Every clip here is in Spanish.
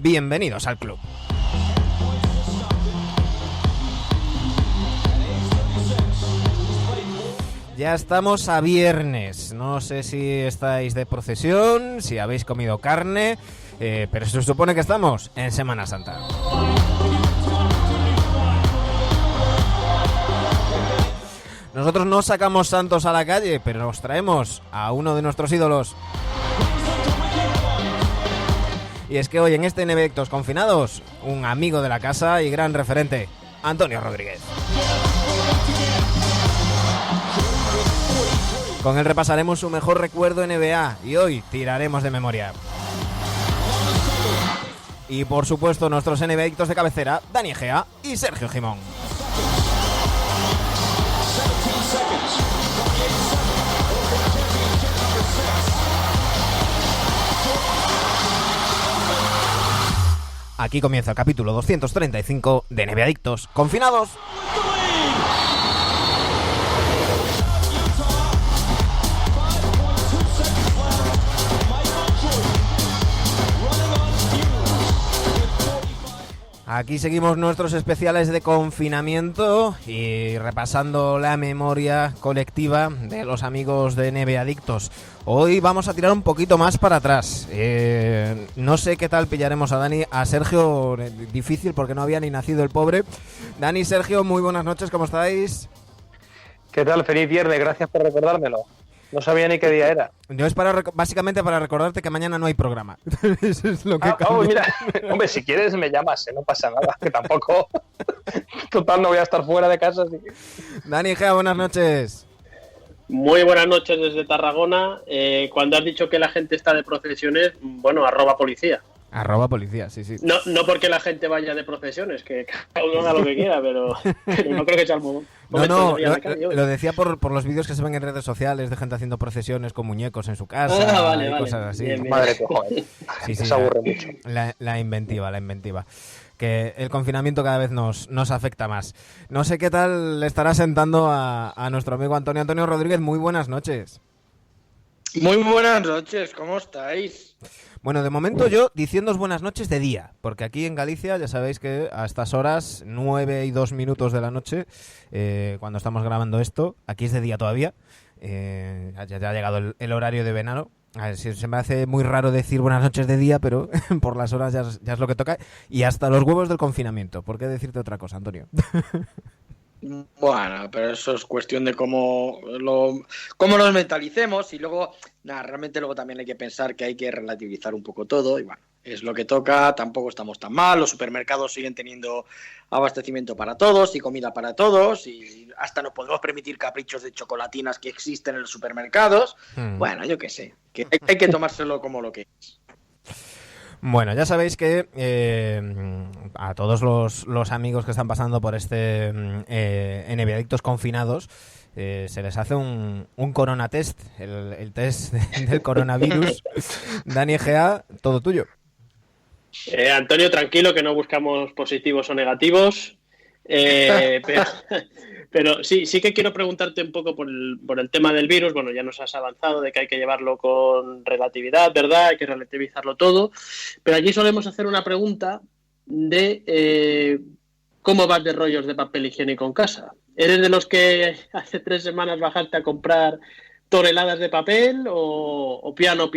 bienvenidos al club. Ya estamos a viernes, no sé si estáis de procesión, si habéis comido carne, pero se supone que estamos en Semana Santa. Nosotros no sacamos santos a la calle, pero nos traemos a uno de nuestros ídolos. Y es que hoy en este NBA Adictos Confinados, un amigo de la casa y gran referente, Antonio Rodríguez. Con él repasaremos su mejor recuerdo NBA y hoy tiraremos de memoria. Y por supuesto nuestros NBA Adictos de cabecera, Dani Egea y Sergio Gimón. Aquí comienza el capítulo 235 de NBA Adictos Confinados. Aquí seguimos nuestros especiales de confinamiento y repasando la memoria colectiva de los amigos de NBA Adictos. Hoy vamos a tirar un poquito más para atrás. No sé qué tal pillaremos a Dani, a Sergio, difícil porque no había ni nacido el pobre. Dani, Sergio, muy buenas noches, ¿cómo estáis? ¿Qué tal? Feliz viernes, gracias por recordármelo. No sabía ni qué día era. Yo es básicamente para recordarte que mañana no hay programa. Eso es lo que mira, hombre, si quieres me llamas, no pasa nada, que tampoco. Total, no voy a estar fuera de casa. Así que... Dani Gea, buenas noches. Muy buenas noches desde Tarragona. Cuando has dicho que la gente está de procesiones, bueno, @policía. @policía, sí. No porque la gente vaya de procesiones, que cada uno haga lo que quiera, pero no creo que sea el momento. No, lo decía por los vídeos que se ven en redes sociales de gente haciendo procesiones con muñecos en su casa, vale. Cosas así. Bien. Madre cojones. Sí, se aburre mucho. La inventiva. Que el confinamiento cada vez nos afecta más. No sé qué tal le estará sentando a nuestro amigo Antonio Rodríguez. Muy buenas noches. Muy buenas noches, ¿cómo estáis? Bueno, de momento yo diciéndoos buenas noches de día, porque aquí en Galicia ya sabéis que a estas horas, 9:02 de la noche, cuando estamos grabando esto, aquí es de día todavía, ya ha llegado el horario de verano. A ver, se me hace muy raro decir buenas noches de día, pero por las horas ya es lo que toca, y hasta los huevos del confinamiento. ¿Por qué decirte otra cosa, Antonio? Bueno, pero eso es cuestión de cómo nos mentalicemos y luego, realmente luego también hay que pensar que hay que relativizar un poco todo y bueno, es lo que toca, tampoco estamos tan mal, los supermercados siguen teniendo abastecimiento para todos y comida para todos y hasta nos podemos permitir caprichos de chocolatinas que existen en los supermercados. Bueno, yo qué sé, que hay que tomárselo como lo que es. Bueno, ya sabéis que a todos los amigos que están pasando por este NBA Adictos Confinados se les hace un corona test, el test del coronavirus. Dani Egea, todo tuyo. Antonio, tranquilo, que no buscamos positivos o negativos. Pero sí que quiero preguntarte un poco por el tema del virus. Bueno, ya nos has avanzado de que hay que llevarlo con relatividad, ¿verdad? Hay que relativizarlo todo. Pero allí solemos hacer una pregunta de ¿cómo vas de rollos de papel higiénico en casa? ¿Eres de los que hace 3 semanas bajaste a comprar toneladas de papel o piano?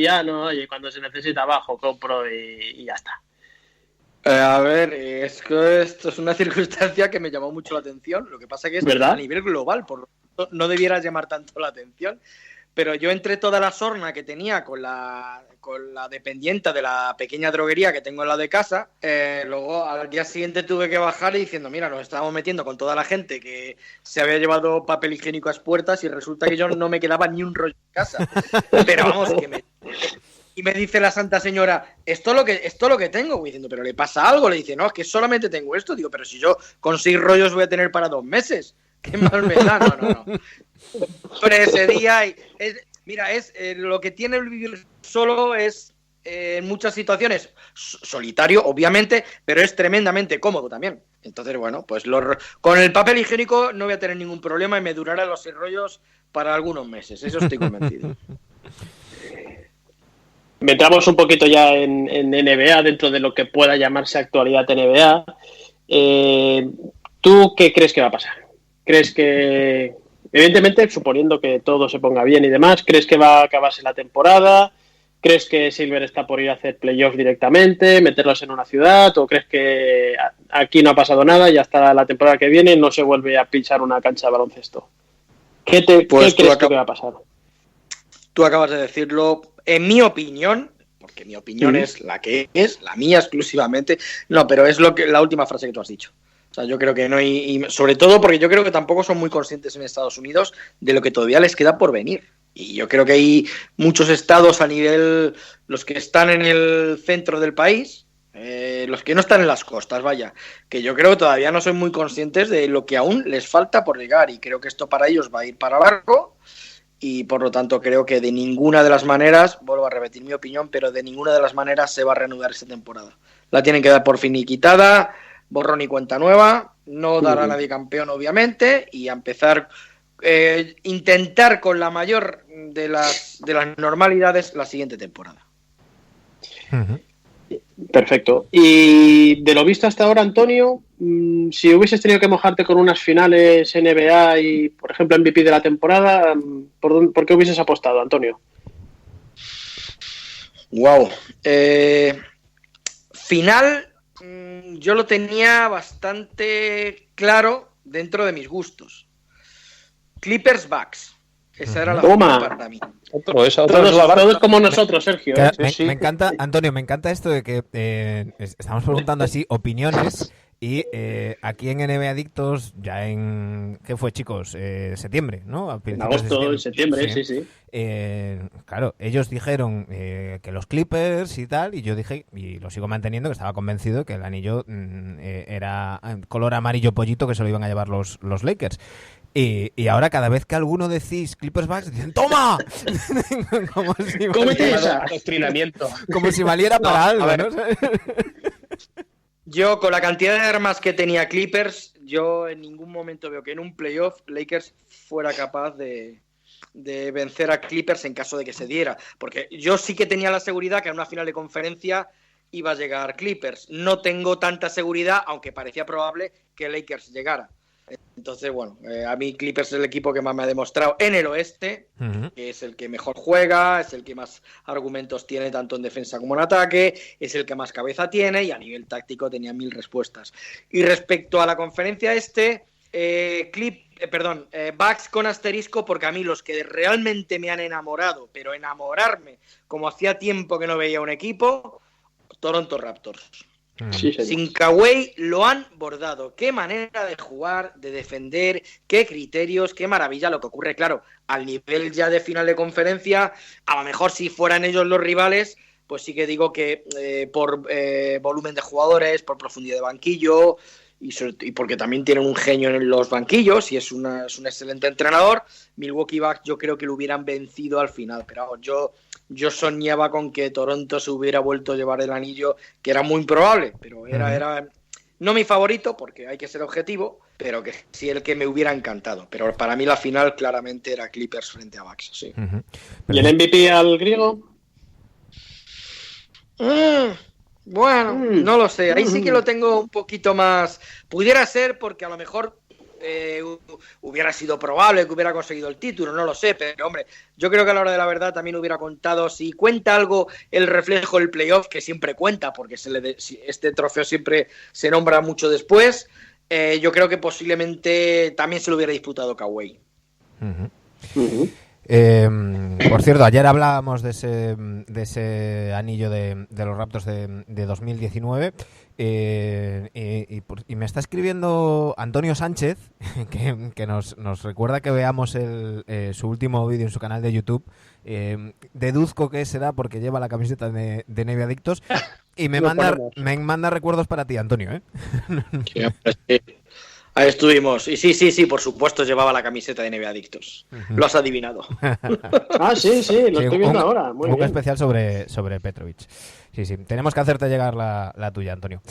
Oye, cuando se necesita bajo, compro y ya está? A ver, es que esto es una circunstancia que me llamó mucho la atención. Lo que pasa que es ¿verdad? A nivel global, por lo tanto, no debiera llamar tanto la atención. Pero yo entre toda la sorna que tenía con la dependienta de la pequeña droguería que tengo en la de casa, luego al día siguiente tuve que bajar y diciendo, mira, nos estábamos metiendo con toda la gente que se había llevado papel higiénico a las puertas y resulta que yo no me quedaba ni un rollo en casa. Pero vamos, y me dice la santa señora, esto es lo que tengo, voy diciendo, pero ¿le pasa algo? Le dice, no, es que solamente tengo esto. Digo, pero si yo con 6 rollos voy a tener para 2 meses. ¿Qué mal me da? No. Pero ese día, lo que tiene el vivir solo es, en muchas situaciones, solitario, obviamente, pero es tremendamente cómodo también. Entonces, bueno, pues con el papel higiénico no voy a tener ningún problema y me durarán los 6 rollos para algunos meses. Eso estoy convencido. Metamos un poquito ya en NBA, dentro de lo que pueda llamarse actualidad NBA. ¿Tú qué crees que va a pasar? ¿Crees que, evidentemente, suponiendo que todo se ponga bien y demás, crees que va a acabarse la temporada? ¿Crees que Silver está por ir a hacer playoffs directamente, meterlos en una ciudad? ¿O crees que aquí no ha pasado nada y hasta la temporada que viene no se vuelve a pinchar una cancha de baloncesto? ¿Qué crees que va a pasar? Tú acabas de decirlo. En mi opinión, porque mi opinión es la que es, la mía exclusivamente, no, pero es la última frase que tú has dicho. O sea, yo creo que no hay, y sobre todo porque yo creo que tampoco son muy conscientes en Estados Unidos de lo que todavía les queda por venir. Y yo creo que hay muchos estados a nivel, los que están en el centro del país, los que no están en las costas, vaya, que yo creo que todavía no son muy conscientes de lo que aún les falta por llegar, y creo que esto para ellos va a ir para largo, y por lo tanto creo que de ninguna de las maneras, vuelvo a repetir mi opinión, pero de ninguna de las maneras se va a reanudar esta temporada. La tienen que dar por finiquitada, borrón y cuenta nueva, no dará a nadie campeón obviamente, y a empezar, intentar con la mayor de las normalidades la siguiente temporada. Perfecto. Y de lo visto hasta ahora, Antonio, si hubieses tenido que mojarte con unas finales NBA y, por ejemplo, MVP de la temporada, ¿por qué hubieses apostado, Antonio? Wow. Final, yo lo tenía bastante claro dentro de mis gustos. Clippers Bucks. Esa era la final para mí. Todos como nosotros, Sergio. Me encanta, Antonio, me encanta esto de que estamos preguntando así opiniones y aquí en NBA Adictos, ya en... ¿Qué fue, chicos? Septiembre, ¿no? En agosto, en septiembre, sí. Claro, ellos dijeron que los Clippers y tal, y yo dije, y lo sigo manteniendo, que estaba convencido que el anillo era color amarillo pollito, que se lo iban a llevar los Lakers. Y ahora cada vez que alguno decís Clippers Bucks, dicen ¡toma! Como si adoctrinamiento. Como si valiera para algo, ¿no? Yo, con la cantidad de armas que tenía Clippers, yo en ningún momento veo que en un playoff Lakers fuera capaz de vencer a Clippers en caso de que se diera. Porque yo sí que tenía la seguridad que en una final de conferencia iba a llegar Clippers. No tengo tanta seguridad, aunque parecía probable que Lakers llegara. Entonces, bueno, a mí Clippers es el equipo que más me ha demostrado en el oeste, que es el que mejor juega, es el que más argumentos tiene tanto en defensa como en ataque, es el que más cabeza tiene, y a nivel táctico tenía 1000 respuestas. Y respecto a la conferencia Bucks con asterisco, porque a mí los que realmente me han enamorado, pero enamorarme como hacía tiempo que no veía un equipo, Toronto Raptors. Sí, sin Kawhi lo han bordado. Qué manera de jugar, de defender, qué criterios, qué maravilla. Lo que ocurre, claro, al nivel ya de final de conferencia, a lo mejor si fueran ellos los rivales, pues sí que digo que por volumen de jugadores, por profundidad de banquillo, y porque también tienen un genio en los banquillos y es un excelente entrenador, Milwaukee Bucks yo creo que lo hubieran vencido al final, pero vamos, yo soñaba con que Toronto se hubiera vuelto a llevar el anillo, que era muy improbable, pero era no mi favorito, porque hay que ser objetivo, pero que sí el que me hubiera encantado. Pero para mí la final claramente era Clippers frente a Bucks, sí. ¿Y el MVP al griego? Bueno, no lo sé. Ahí sí que lo tengo un poquito más... Pudiera ser porque a lo mejor hubiera sido probable que hubiera conseguido el título, no lo sé, pero hombre, yo creo que a la hora de la verdad también hubiera contado, si cuenta algo el reflejo del playoff, que siempre cuenta, porque este trofeo siempre se nombra mucho después, yo creo que posiblemente también se lo hubiera disputado Kawhi. Por cierto, ayer hablábamos de ese anillo de los Raptors de 2019 y me está escribiendo Antonio Sánchez que nos recuerda que veamos su último vídeo en su canal de YouTube. Deduzco que será porque lleva la camiseta de NBA Adictos y me manda recuerdos para ti, Antonio, ¿eh? Ahí estuvimos. Y sí, por supuesto llevaba la camiseta de NBA Adictos. Lo has adivinado. Sí, lo estoy viendo ahora. Muy un bien. especial sobre Petrovic. Sí, tenemos que hacerte llegar la tuya, Antonio.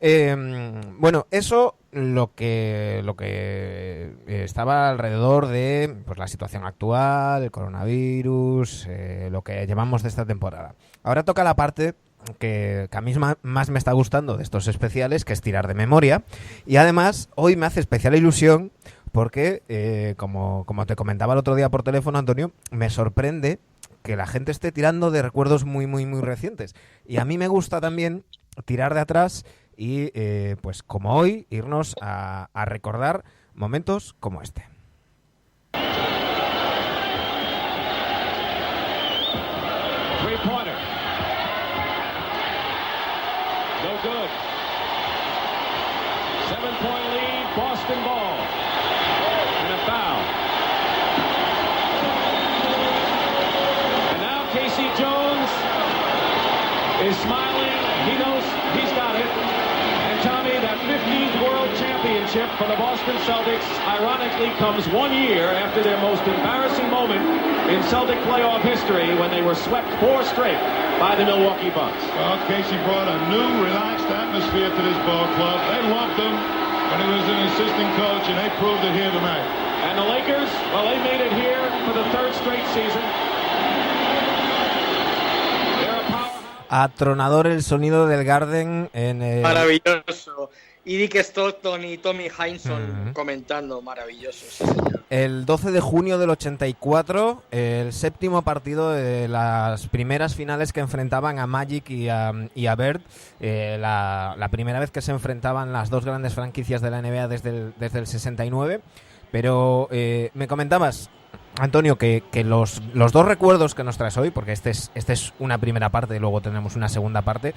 Bueno, eso lo que estaba alrededor de pues, la situación actual, el coronavirus, lo que llevamos de esta temporada. Ahora toca la parte que a mí más me está gustando de estos especiales, que es tirar de memoria. Y además, hoy me hace especial ilusión porque, como te comentaba el otro día por teléfono, Antonio, me sorprende que la gente esté tirando de recuerdos muy, muy, muy recientes. Y a mí me gusta también tirar de atrás y, pues como hoy, irnos a recordar momentos como este. Three-pointer. No good. 7-point lead, Boston ball. And a foul. And now Casey Jones is smiling. He knows he's got it. And Tommy, that 15th World Championship for the Boston Celtics ironically comes 1 year after their most embarrassing moment in Celtic playoff history when they were swept 4 straight by the Milwaukee Bucks. Well, Casey brought a new, relaxed atmosphere to this ball club. They loved him when he was an assistant coach, and they proved it here tonight. And the Lakers, well, they made it here for the 3rd straight season. Atronador el sonido del Garden en el... Maravilloso. Y Dick Stockton y Tommy Heinsohn comentando, maravilloso. Sí, señor. El 12 de junio del 84, el séptimo partido de las primeras finales que enfrentaban a Magic y a Bird, la primera vez que se enfrentaban las dos grandes franquicias de la NBA desde el 69. Pero me comentabas, Antonio, que los dos recuerdos que nos traes hoy, porque este es una primera parte y luego tenemos una segunda parte,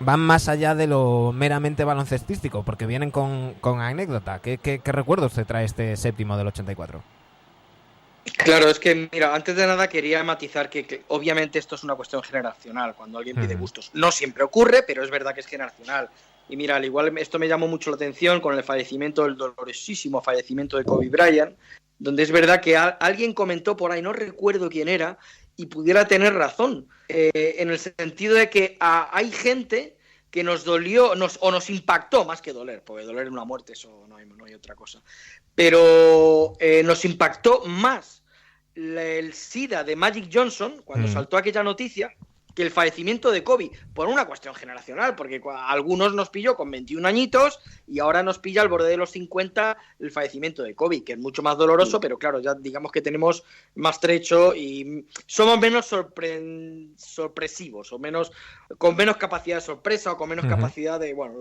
van más allá de lo meramente baloncestístico, porque vienen con anécdota. ¿Qué recuerdos te trae este séptimo del 84? Claro, es que, mira, antes de nada quería matizar que obviamente esto es una cuestión generacional, cuando alguien pide gustos. No siempre ocurre, pero es verdad que es generacional. Y mira, al igual esto me llamó mucho la atención con el dolorosísimo fallecimiento de Kobe Bryant, donde es verdad que alguien comentó por ahí, no recuerdo quién era, y pudiera tener razón, en el sentido de que hay gente que nos dolió, nos impactó, más que doler, porque doler es una muerte, eso no hay otra cosa, pero nos impactó más el SIDA de Magic Johnson, cuando saltó aquella noticia, que el fallecimiento de Kobe, por una cuestión generacional, porque a algunos nos pilló con 21 añitos y ahora nos pilla al borde de los 50 el fallecimiento de Kobe, que es mucho más doloroso, pero claro, ya digamos que tenemos más trecho y somos menos sorpresivos, o con menos capacidad de sorpresa o con menos capacidad de, bueno,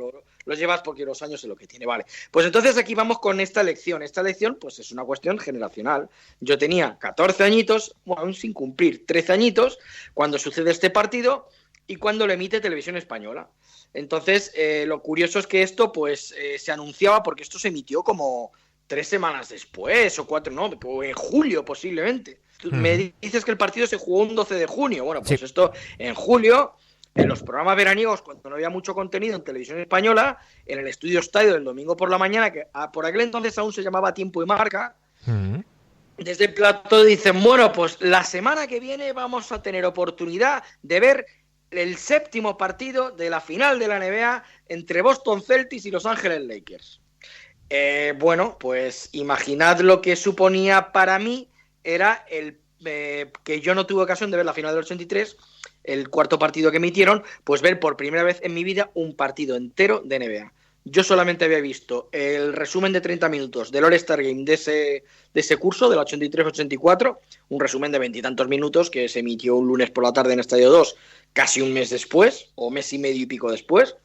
lo llevas porque los años es lo que tiene, vale. Pues entonces aquí vamos con esta elección. Esta elección pues es una cuestión generacional. Yo tenía 14 añitos, bueno, sin cumplir 13 añitos, cuando sucede este partido y cuando lo emite Televisión Española. Entonces, lo curioso es que esto pues se anunciaba, porque esto se emitió como 3 semanas después o 4, no, o en julio posiblemente. Me dices que el partido se jugó un 12 de junio. Bueno, pues esto en julio, en los programas veraniegos, cuando no había mucho contenido en Televisión Española, en el Estudio Estadio del domingo por la mañana, que por aquel entonces aún se llamaba Tiempo y Marca, desde el plató dicen, bueno, pues la semana que viene vamos a tener oportunidad de ver el séptimo partido de la final de la NBA entre Boston Celtics y Los Ángeles Lakers. Bueno, pues imaginad lo que suponía para mí, era que yo no tuve ocasión de ver la final del 83, el cuarto partido que emitieron, pues ver por primera vez en mi vida un partido entero de NBA. Yo solamente había visto el resumen de 30 minutos del All-Star Game de ese curso, del 83-84, un resumen de 20 y tantos minutos que se emitió un lunes por la tarde en Estadio 2, casi un mes después, o mes y medio y pico después.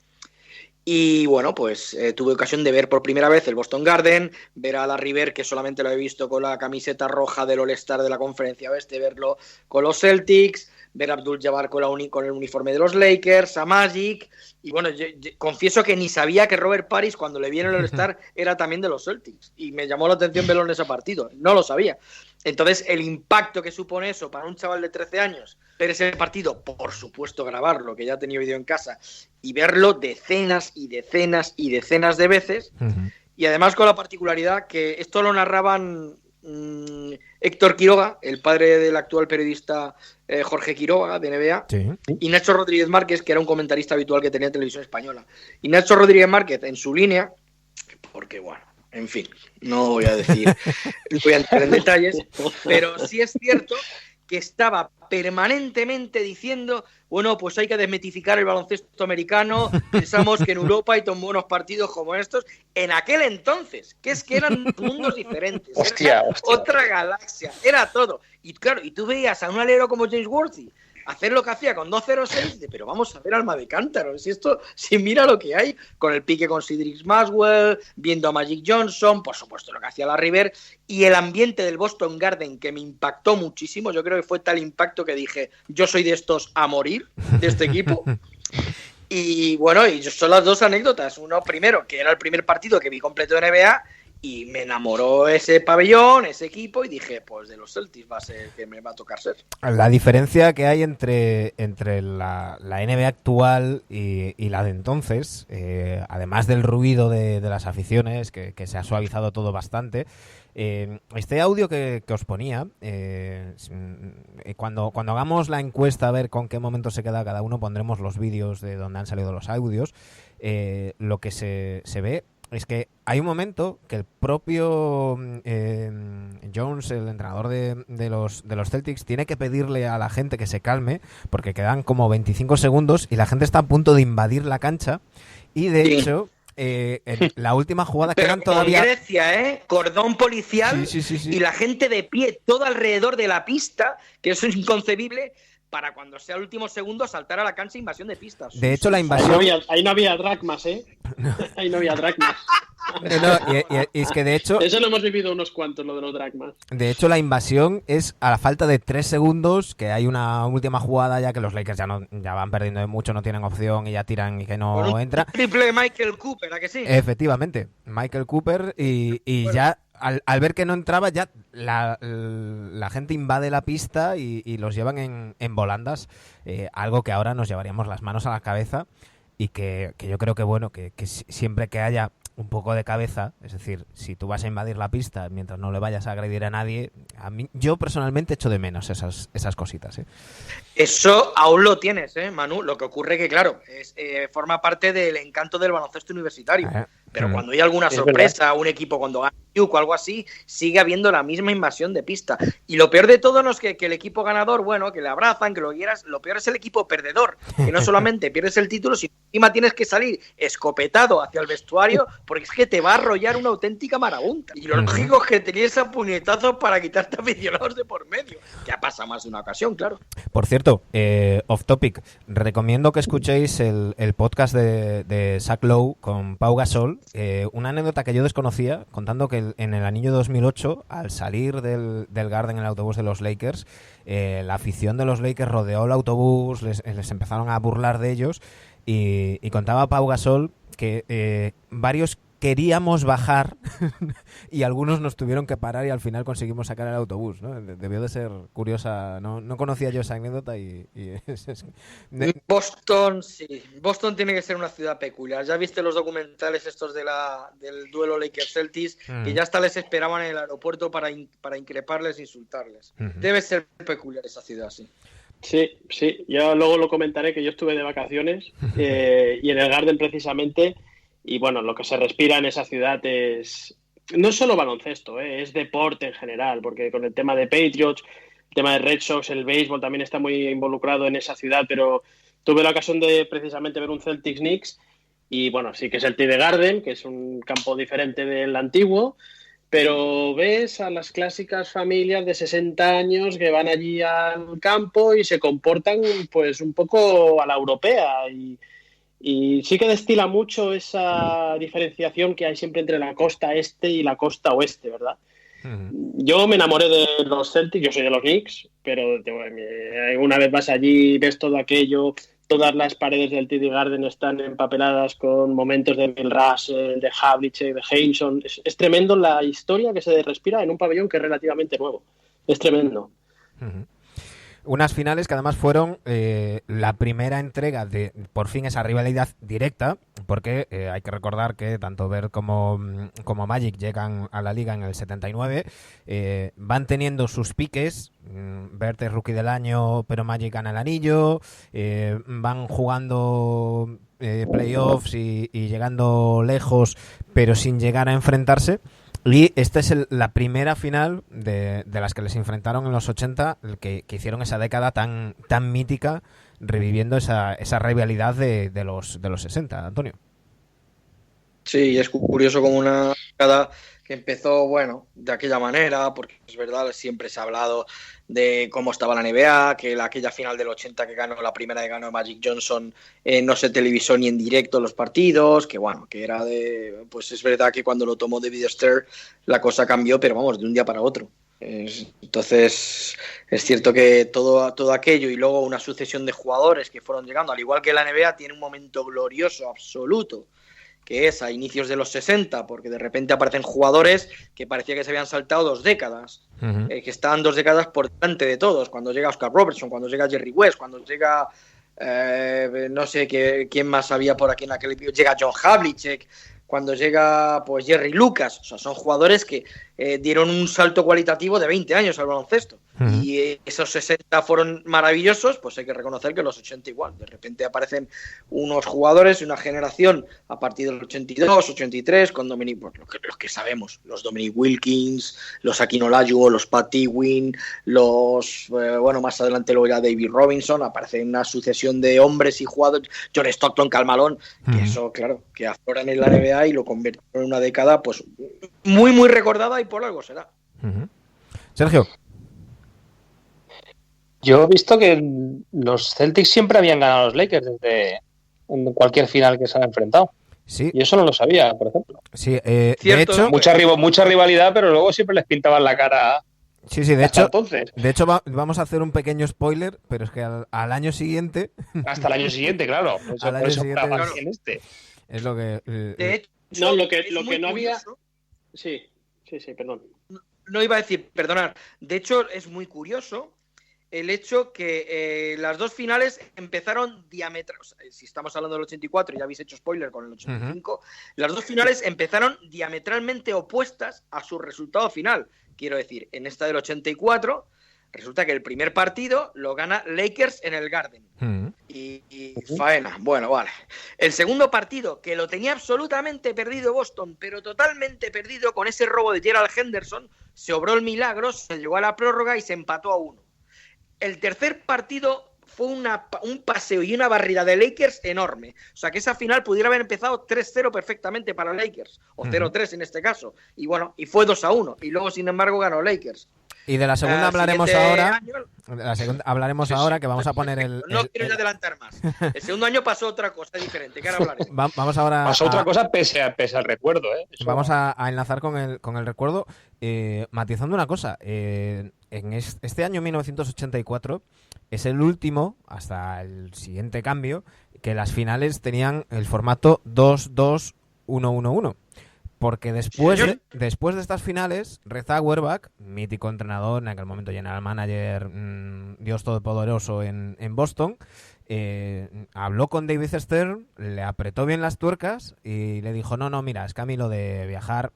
Y bueno, pues tuve ocasión de ver por primera vez el Boston Garden, ver a Larry Bird, que solamente lo he visto con la camiseta roja del All-Star de la Conferencia Oeste, verlo con los Celtics, ver a Abdul-Jabbar con el uniforme de los Lakers, a Magic, y bueno, yo confieso que ni sabía que Robert Parrish, cuando le vieron el All-Star, era también de los Celtics, y me llamó la atención verlo en ese partido, no lo sabía. Entonces, el impacto que supone eso para un chaval de 13 años, ver ese partido, por supuesto grabarlo, que ya tenía vídeo en casa, y verlo decenas y decenas y decenas de veces, y además con la particularidad que esto lo narraban Héctor Quiroga, el padre del actual periodista Jorge Quiroga, de NBA, Sí. y Nacho Rodríguez Márquez, que era un comentarista habitual que tenía en Televisión Española. Y Nacho Rodríguez Márquez, en su línea, porque bueno, en fin, no voy a decir, voy a entrar en detalles, pero sí es cierto que estaba permanentemente diciendo, bueno, pues hay que desmitificar el baloncesto americano, pensamos que en Europa hay tan buenos partidos como estos, en aquel entonces, que es que eran mundos diferentes, Hostia. otra galaxia, era todo. Y claro, y tú veías a un alero como James Worthy hacer lo que hacía con 2.06, pero vamos a ver, alma de cántaro, si mira lo que hay, con el pique con Cedric Maxwell, viendo a Magic Johnson, por supuesto lo que hacía la River, y el ambiente del Boston Garden, que me impactó muchísimo. Yo creo que fue tal impacto que dije, yo soy de estos a morir, de este equipo. Y bueno, y son las dos anécdotas. Uno, primero, que era el primer partido que vi completo de NBA, y me enamoró ese pabellón, ese equipo, y dije, pues de los Celtics va a ser que me va a tocar ser. La diferencia que hay entre la NBA actual y la de entonces, además del ruido de las aficiones, que se ha suavizado todo bastante, este audio que os ponía, cuando hagamos la encuesta a ver con qué momento se queda cada uno, pondremos los vídeos de donde han salido los audios. Lo que se ve es que hay un momento que el propio Jones, el entrenador de los Celtics, tiene que pedirle a la gente que se calme, porque quedan como 25 segundos y la gente está a punto de invadir la cancha, y de hecho en la última jugada pero quedan todavía... en Grecia, cordón policial, Sí. y la gente de pie todo alrededor de la pista, que eso es inconcebible, para cuando sea el último segundo saltar a la cancha, invasión de pistas. De hecho, la invasión... Ahí no había dracmas, ¿eh? Ahí no había dracmas. Y es que de hecho... Eso lo hemos vivido unos cuantos, lo de los dracmas. De hecho, la invasión es a la falta de 3 segundos, que hay una última jugada ya que los Lakers ya van perdiendo de mucho, no tienen opción y ya tiran y que no entra. Triple de Michael Cooper, ¿a que sí? Efectivamente, Michael Cooper, y bueno, ya al ver que no entraba, ya la gente invade la pista y los llevan en volandas, algo que ahora nos llevaríamos las manos a la cabeza, y que yo creo que bueno, que siempre que haya un poco de cabeza, es decir, si tú vas a invadir la pista mientras no le vayas a agredir a nadie, yo personalmente echo de menos esas cositas, ¿eh? Eso aún lo tienes, Manu. Lo que ocurre que, claro, forma parte del encanto del baloncesto universitario. Pero cuando hay alguna sorpresa, un equipo cuando gana o algo así, sigue habiendo la misma invasión de pista. Y lo peor de todo no es que el equipo ganador, bueno, que le abrazan, que lo quieras, lo peor es el equipo perdedor, que no solamente pierdes el título, sino encima tienes que salir escopetado hacia el vestuario, porque es que te va a arrollar una auténtica marabunta. Y lo lógico es que tenías a puñetazos para quitarte aficionados de por medio, que ha pasado más de una ocasión, claro. Por cierto, off topic, recomiendo que escuchéis el podcast de Zach Lowe con Pau Gasol, una anécdota que yo desconocía, contando que en el anillo 2008, al salir del Garden en el autobús de los Lakers, la afición de los Lakers rodeó el autobús, les empezaron a burlar de ellos, y contaba Pau Gasol que varios queríamos bajar y algunos nos tuvieron que parar y al final conseguimos sacar el autobús, ¿no? Debió de ser curiosa, no conocía yo esa anécdota Boston, sí. Boston tiene que ser una ciudad peculiar. Ya viste los documentales estos del duelo Lakers-Celtics, que ya hasta les esperaban en el aeropuerto para increparles e insultarles. Debe ser peculiar esa ciudad, sí. Sí, yo luego lo comentaré, que yo estuve de vacaciones y en el Garden precisamente. Y bueno, lo que se respira en esa ciudad no es solo baloncesto, es deporte en general, porque con el tema de Patriots, el tema de Red Sox, el béisbol también está muy involucrado en esa ciudad, pero tuve la ocasión de precisamente ver un Celtics Knicks, y bueno, sí que es el TD Garden, que es un campo diferente del antiguo, pero ves a las clásicas familias de 60 años que van allí al campo y se comportan pues un poco a la europea, y sí que destila mucho esa diferenciación que hay siempre entre la costa este y la costa oeste, ¿verdad? Yo me enamoré de los Celtics, yo soy de los Knicks, pero una vez vas allí, ves todo aquello, todas las paredes del TD Garden están empapeladas con momentos de Bill Russell, de Havlicek, de Hameson. Es tremendo la historia que se respira en un pabellón que es relativamente nuevo. Es tremendo. Unas finales que además fueron la primera entrega de, por fin, esa rivalidad directa, porque hay que recordar que tanto Bird como Magic llegan a la liga en el 79, van teniendo sus piques. Bird es rookie del año, pero Magic gana el anillo, van jugando playoffs y llegando lejos, pero sin llegar a enfrentarse. Y esta es la primera final de las que les enfrentaron en los 80, que hicieron esa década tan mítica, reviviendo esa rivalidad de los 60, Antonio. Sí, es curioso como una década que empezó, bueno, de aquella manera, porque es verdad, siempre se ha hablado de cómo estaba la NBA, que aquella final del 80 que ganó, la primera que ganó Magic Johnson, no se televisó ni en directo los partidos, que bueno, que era de... Pues es verdad que cuando lo tomó David Stern la cosa cambió, pero vamos, de un día para otro. Entonces, es cierto que todo aquello y luego una sucesión de jugadores que fueron llegando, al igual que la NBA, tiene un momento glorioso, absoluto, que es a inicios de los 60, porque de repente aparecen jugadores que parecía que se habían saltado 2 décadas, que estaban 2 décadas por delante de todos, cuando llega Oscar Robertson, cuando llega Jerry West, cuando llega, no sé quién más había por aquí en aquel episodio, llega John Havlicek, cuando llega pues Jerry Lucas, o sea, son jugadores que dieron un salto cualitativo de 20 años al baloncesto. Y esos 60 fueron maravillosos, pues hay que reconocer que los 80 igual. De repente aparecen unos jugadores y una generación a partir del 82, 83, con Dominic, pues, los que sabemos, los Dominic Wilkins, los Akin Olajuwon, los Pat Ewing, los, bueno, más adelante luego ya David Robinson, aparece una sucesión de hombres y jugadores, John Stockton, Karl Malone, que eso, claro, que afloran en la NBA y lo convirtieron en una década, pues, muy, muy recordada y por algo será. Sergio. Yo he visto que los Celtics siempre habían ganado a los Lakers en cualquier final que se han enfrentado. Sí. Y eso no lo sabía, por ejemplo. Sí, de hecho... Mucha rivalidad, pero luego siempre les pintaban la cara. Sí, de hecho, entonces. De hecho vamos a hacer un pequeño spoiler, pero es que al año siguiente... Hasta el año siguiente, claro. Al año siguiente, claro. Es lo que... De hecho, no, lo que no había... Sí, perdón. No iba a decir, perdonar. De hecho, es muy curioso el hecho que las dos finales empezaron diametralmente. Si estamos hablando del 84, ya habéis hecho spoiler con el 85, las dos finales empezaron diametralmente opuestas a su resultado final. Quiero decir, en esta del 84, resulta que el primer partido lo gana Lakers en el Garden. Y faena. Bueno, vale. El segundo partido, que lo tenía absolutamente perdido Boston, pero totalmente perdido con ese robo de Gerald Henderson, se obró el milagro, se llegó a la prórroga y se empató a 1. El tercer partido fue un paseo y una barrida de Lakers enorme. O sea, que esa final pudiera haber empezado 3-0 perfectamente para Lakers, o 0-3 en este caso. Y bueno, y fue 2-1. Y luego, sin embargo, ganó Lakers. Y de la segunda hablaremos ahora. Año, de la segunda hablaremos ahora, que vamos a poner el... No quiero adelantar más. El segundo año pasó otra cosa diferente, que ahora hablaremos. Vamos ahora... Pasó otra cosa pese al recuerdo, ¿eh? Vamos a enlazar con el recuerdo, matizando una cosa. En este año 1984 es el último, hasta el siguiente cambio, que las finales tenían el formato 2-2-1-1-1. Porque después de estas finales, Red Auerbach, mítico entrenador, en aquel momento general manager, Dios todopoderoso en Boston, habló con David Stern, le apretó bien las tuercas y le dijo, no, mira, es que a mí lo de viajar,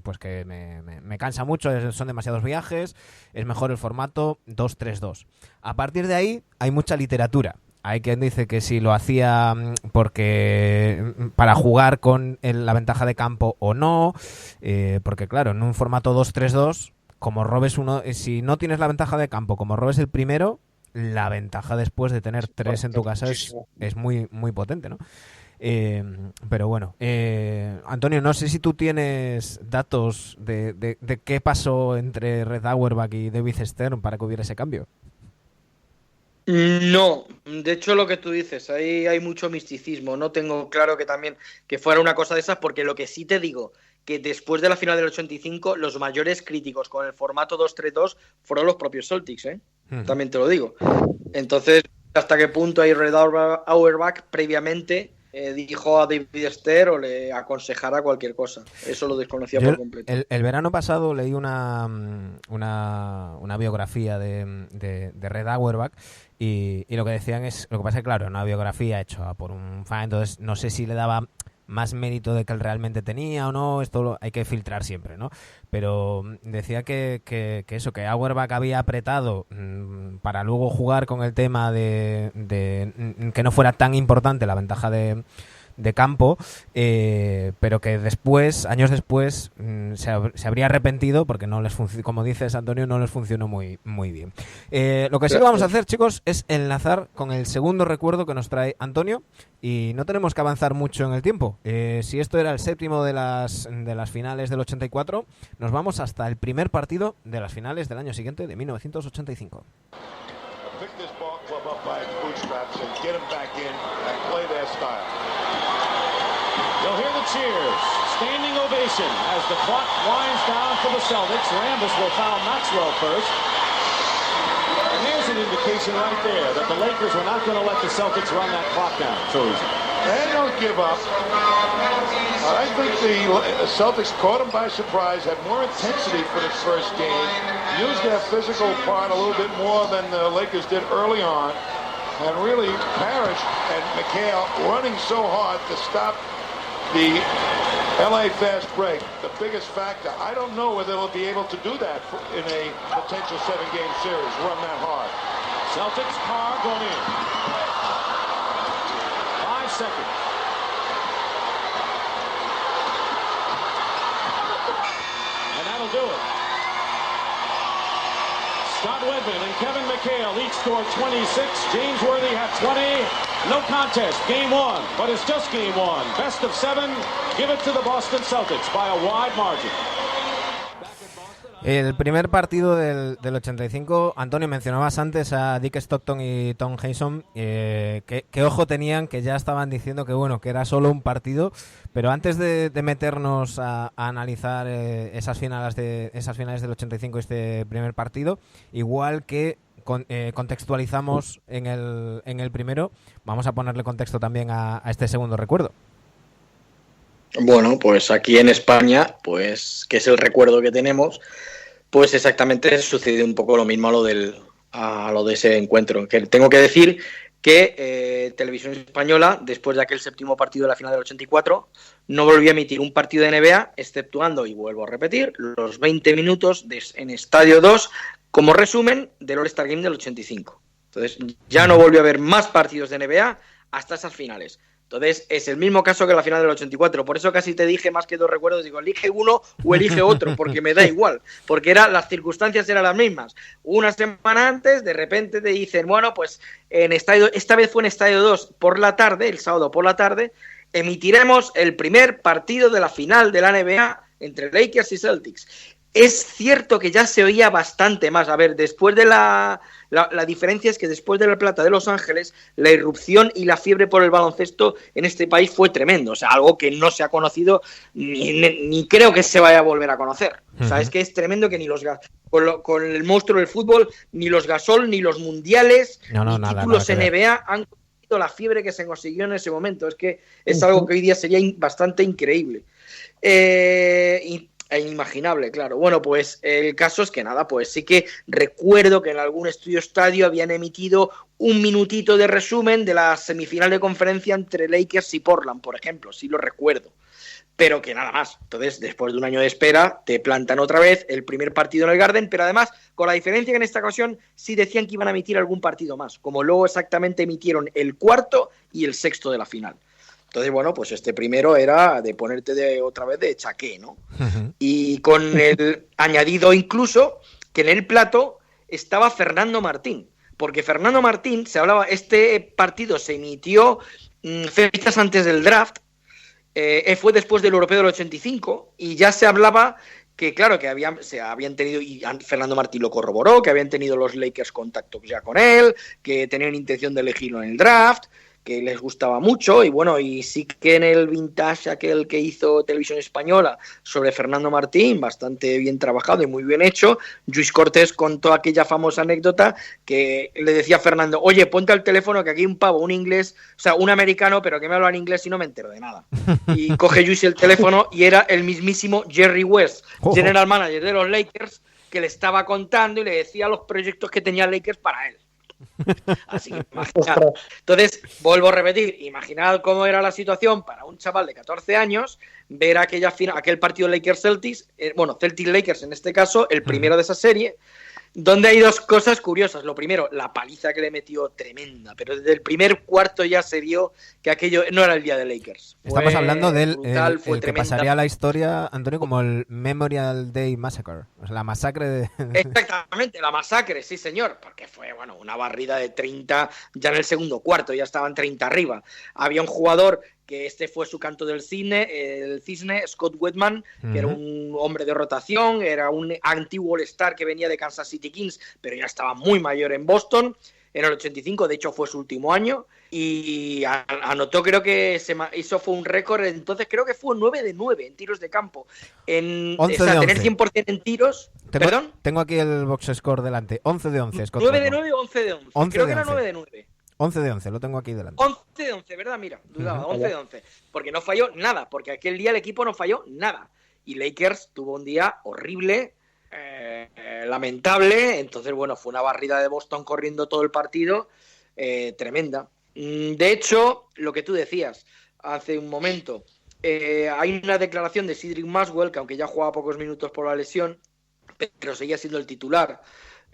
pues que me cansa mucho, son demasiados viajes, es mejor el formato 2-3-2. A partir de ahí hay mucha literatura. Hay quien dice que si lo hacía porque para jugar con la ventaja de campo o no, porque claro, en un formato 2-3-2, como robes uno, si no tienes la ventaja de campo, como robes el primero, la ventaja después de tener 3 en tu casa es muy, muy potente, ¿no? Pero bueno, Antonio, no sé si tú tienes datos de qué pasó entre Red Auerbach y David Stern para que hubiera ese cambio. No, de hecho lo que tú dices, ahí hay mucho misticismo, no tengo claro que fuera una cosa de esas, porque lo que sí te digo, que después de la final del 85, los mayores críticos con el formato 2-3-2 fueron los propios Celtics, también te lo digo. Entonces, ¿hasta qué punto hay Red Auerbach previamente dijo a David Stern o le aconsejara cualquier cosa. Eso lo desconocía por completo. El verano pasado leí una biografía de Red Auerbach y lo que decían es, lo que pasa es que claro, una biografía hecha por un fan, entonces no sé si le daba más mérito de que él realmente tenía o no, esto hay que filtrar siempre, ¿no? Pero decía que Auerbach había apretado para luego jugar con el tema de que no fuera tan importante la ventaja de campo, pero que después, años después, se habría arrepentido porque no les como dices, Antonio, no les funcionó muy bien. Lo que sí que vamos a hacer, chicos, es enlazar con el segundo recuerdo que nos trae Antonio y no tenemos que avanzar mucho en el tiempo. Si esto era el séptimo de las finales del 84, nos vamos hasta el primer partido de las finales del año siguiente, de 1985. You'll hear the cheers. Standing ovation as the clock winds down for the Celtics. Rambis will foul Maxwell first. And there's an indication right there that the Lakers were not going to let the Celtics run that clock down so easy. They don't give up. I think the Celtics caught them by surprise, had more intensity for the first game, used their physical part a little bit more than the Lakers did early on, and really Parrish and McHale running so hard to stop the LA fast break, the biggest factor. I don't know whether they'll be able to do that in a potential 7-game series, run that hard. Celtics par going in. 5 seconds. And that'll do it. Scott Wedman and Kevin McHale each scored 26. James Worthy had 20. No contest, game one, but it's just game one. Best of 7, give it to the Boston Celtics by a wide margin. El primer partido del 85, Antonio, mencionabas antes a Dick Stockton y Tom Hason, que ojo tenían, que ya estaban diciendo que bueno, que era solo un partido, pero antes de meternos a analizar esas finales del 85 y este primer partido, igual que contextualizamos en el primero, vamos a ponerle contexto también a este segundo recuerdo. Bueno, pues aquí en España, pues que es el recuerdo que tenemos, pues exactamente sucedió un poco lo mismo a lo de ese encuentro. Que tengo que decir que Televisión Española, después de aquel séptimo partido de la final del 84, no volvió a emitir un partido de NBA, exceptuando, y vuelvo a repetir, los 20 minutos en Estadio 2 como resumen del All-Star Game del 85. Entonces, ya no volvió a haber más partidos de NBA hasta esas finales. Entonces, es el mismo caso que la final del 84. Por eso casi te dije más que dos recuerdos. Digo, elige uno o elige otro, porque me da igual. Porque las circunstancias eran las mismas. Una semana antes, de repente te dicen, bueno, pues esta vez fue en Estadio 2 por la tarde, el sábado por la tarde, emitiremos el primer partido de la final de la NBA entre Lakers y Celtics. Es cierto que ya se oía bastante más. A ver, después de la diferencia es que después de la plata de Los Ángeles, la irrupción y la fiebre por el baloncesto en este país fue tremendo. O sea, algo que no se ha conocido ni creo que se vaya a volver a conocer. O sea, es que es tremendo que ni con el monstruo del fútbol, ni los Gasol, ni los mundiales, ni nada, títulos NBA han conseguido la fiebre que se consiguió en ese momento. Es que es algo que hoy día sería bastante increíble. E inimaginable, claro. Bueno, pues el caso es que nada, pues sí que recuerdo que en algún estudio estadio habían emitido un minutito de resumen de la semifinal de conferencia entre Lakers y Portland, por ejemplo, sí lo recuerdo, pero que nada más. Entonces, después de un año de espera, te plantan otra vez el primer partido en el Garden, pero además, con la diferencia que en esta ocasión sí decían que iban a emitir algún partido más, como luego exactamente emitieron el cuarto y el sexto de la final. Entonces, bueno, pues este primero era de ponerte otra vez de chaqué, ¿no? Uh-huh. Y con el añadido incluso que en el plato estaba Fernando Martín, porque Fernando Martín, este partido se emitió fechas antes del draft, fue después del Europeo del 85, y ya se hablaba que, claro, que habían tenido, y Fernando Martín lo corroboró, que habían tenido los Lakers contacto ya con él, que tenían intención de elegirlo en el draft, que les gustaba mucho, y bueno, y sí que en el vintage aquel que hizo Televisión Española sobre Fernando Martín, bastante bien trabajado y muy bien hecho, Lluís Cortés contó aquella famosa anécdota que le decía a Fernando, oye, ponte al teléfono que aquí hay un pavo, un inglés, o sea, un americano, pero que me habla en inglés y no me entero de nada. Y coge Lluís el teléfono y era el mismísimo Jerry West, general manager de los Lakers, que le estaba contando y le decía los proyectos que tenía Lakers para él. Así que imaginad. Entonces, vuelvo a repetir, imaginad cómo era la situación para un chaval de 14 años ver aquel partido Lakers-Celtics, Celtics-Lakers en este caso, el primero de esa serie, donde hay dos cosas curiosas. Lo primero, la paliza que le metió tremenda, pero desde el primer cuarto ya se vio que aquello no era el día de Lakers. Estamos hablando del brutal, el que pasaría a la historia, Antonio, como el Memorial Day Massacre, o sea, la masacre de... Exactamente, la masacre, sí señor, porque fue una barrida de 30 ya en el segundo cuarto, ya estaban 30 arriba. Había un jugador que fue su canto del cisne, Scott Whitman, que era un hombre de rotación, era un antiguo All-Star que venía de Kansas City Kings, pero ya estaba muy mayor en Boston, en el 85, de hecho fue su último año, y anotó, creo que eso fue un récord, entonces creo que fue 9 de 9 en tiros de campo, tener 100% en tiros. ¿Perdón? Tengo aquí el box score delante, 11 de 11. Scott 9 de 9 o 11 de 11, creo que era 9 de 9. 11 de 11, lo tengo aquí delante. 11 de 11, ¿verdad? Mira, dudaba, 11 de 11. Porque no falló nada, porque aquel día el equipo no falló nada. Y Lakers tuvo un día horrible, lamentable. Entonces, bueno, fue una barrida de Boston corriendo todo el partido, tremenda. De hecho, lo que tú decías hace un momento, hay una declaración de Cedric Maxwell, que aunque ya jugaba pocos minutos por la lesión, pero seguía siendo el titular,